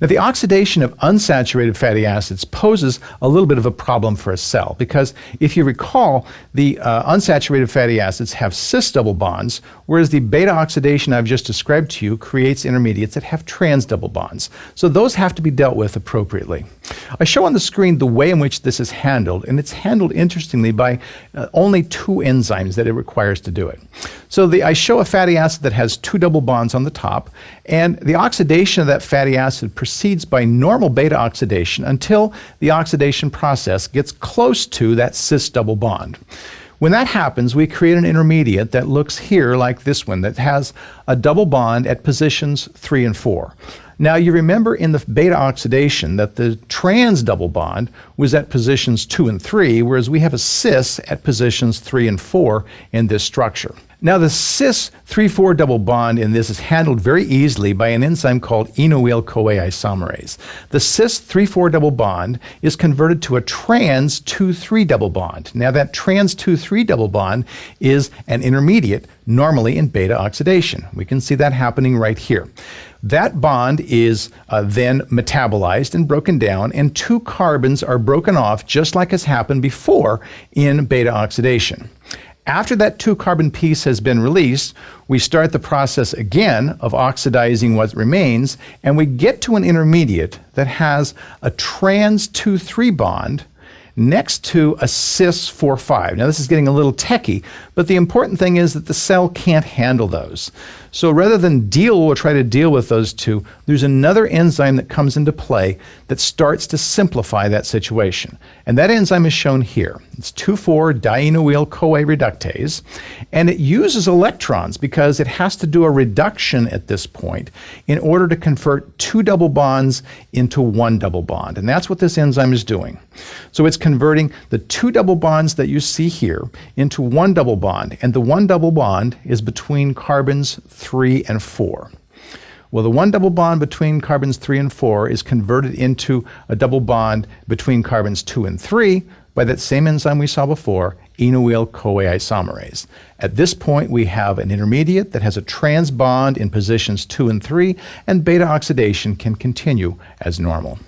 Now, the oxidation of unsaturated fatty acids poses a little bit of a problem for a cell because if you recall, the unsaturated fatty acids have cis double bonds, whereas the beta oxidation I've just described to you creates intermediates that have trans double bonds. So those have to be dealt with appropriately. I show on the screen the way in which this is handled, and it's handled interestingly by only two enzymes that it requires to do it. So I show a fatty acid that has two double bonds on the top, and the oxidation of that fatty acid proceeds by normal beta oxidation until the oxidation process gets close to that cis double bond. When that happens, we create an intermediate that looks here like this one that has a double bond at positions 3 and 4. Now, you remember in the beta oxidation that the trans double bond was at positions 2 and 3, whereas we have a cis at positions 3 and 4 in this structure. Now, the cis 3,4 double bond in this is handled very easily by an enzyme called enoyl-CoA isomerase. The cis 3,4 double bond is converted to a trans 2,3 double bond. Now, that trans 2,3 double bond is an intermediate, normally in beta oxidation. We can see that happening right here. That bond is then metabolized and broken down, and two carbons are broken off just like has happened before in beta oxidation. After that two-carbon piece has been released, we start the process again of oxidizing what remains, and we get to an intermediate that has a trans 2,3 bond next to a cis 4,5. Now, this is getting a little techy, but the important thing is that the cell can't handle those. So rather than try to deal with those two, there's another enzyme that comes into play that starts to simplify that situation. And that enzyme is shown here. It's 2,4-dienoyl-CoA reductase, and it uses electrons because it has to do a reduction at this point in order to convert two double bonds into one double bond. And that's what this enzyme is doing. So it's converting the two double bonds that you see here into one double bond, and the one double bond is between carbons 3 and 4. Well, the one double bond between carbons 3 and 4 is converted into a double bond between carbons 2 and 3 by that same enzyme we saw before, enoyl-CoA isomerase. At this point, we have an intermediate that has a trans bond in positions 2 and 3, and beta oxidation can continue as normal.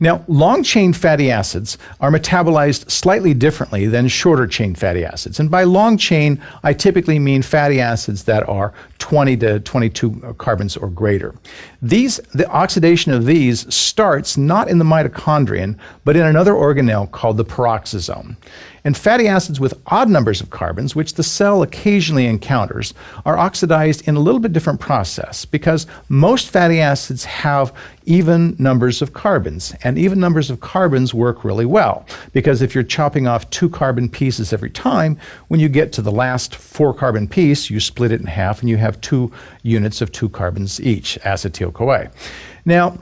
Now, long-chain fatty acids are metabolized slightly differently than shorter-chain fatty acids. And by long-chain, I typically mean fatty acids that are 20 to 22 carbons or greater. The oxidation of these starts not in the mitochondrion, but in another organelle called the peroxisome. And fatty acids with odd numbers of carbons, which the cell occasionally encounters, are oxidized in a little bit different process because most fatty acids have even numbers of carbons, and even numbers of carbons work really well because if you're chopping off 2 carbon pieces every time, when you get to the last 4 carbon piece, you split it in half and you have 2 units of 2 carbons each, acetyl-CoA. Now,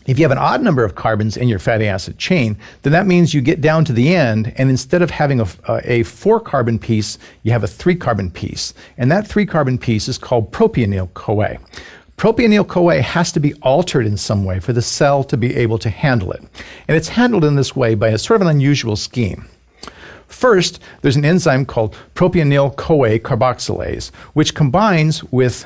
if you have an odd number of carbons in your fatty acid chain, then that means you get down to the end, and instead of having a 4-carbon piece, you have a 3-carbon piece. And that 3-carbon piece is called propionyl-CoA. Propionyl-CoA has to be altered in some way for the cell to be able to handle it. And it's handled in this way by a sort of an unusual scheme. First, there's an enzyme called propionyl-CoA carboxylase, which combines with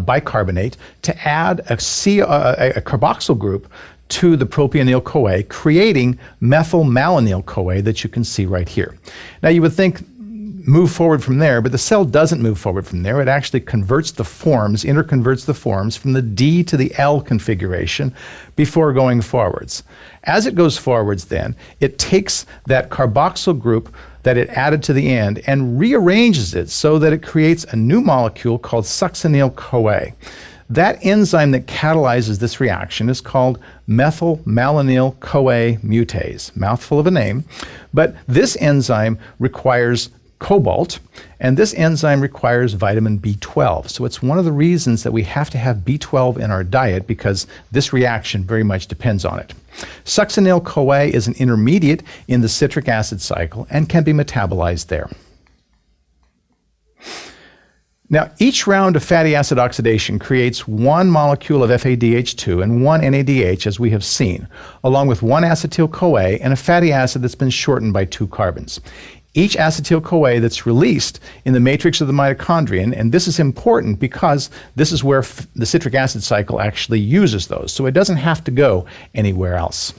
bicarbonate to add a carboxyl group to the propionyl-CoA, creating methyl-malonyl-CoA that you can see right here. Now, you would think move forward from there, but the cell doesn't move forward from there. It actually interconverts the forms from the D to the L configuration before going forwards. As it goes forwards then, it takes that carboxyl group that it added to the end and rearranges it so that it creates a new molecule called succinyl-CoA. That enzyme that catalyzes this reaction is called methyl-malonyl-CoA mutase. Mouthful of a name, but this enzyme requires cobalt, and this enzyme requires vitamin B12. So it's one of the reasons that we have to have B12 in our diet because this reaction very much depends on it. Succinyl-CoA is an intermediate in the citric acid cycle and can be metabolized there. Now, each round of fatty acid oxidation creates one molecule of FADH2 and one NADH, as we have seen, along with one acetyl-CoA and a fatty acid that's been shortened by 2 carbons. each acetyl-CoA that's released in the matrix of the mitochondria. And this is important because this is where the citric acid cycle actually uses those. So it doesn't have to go anywhere else.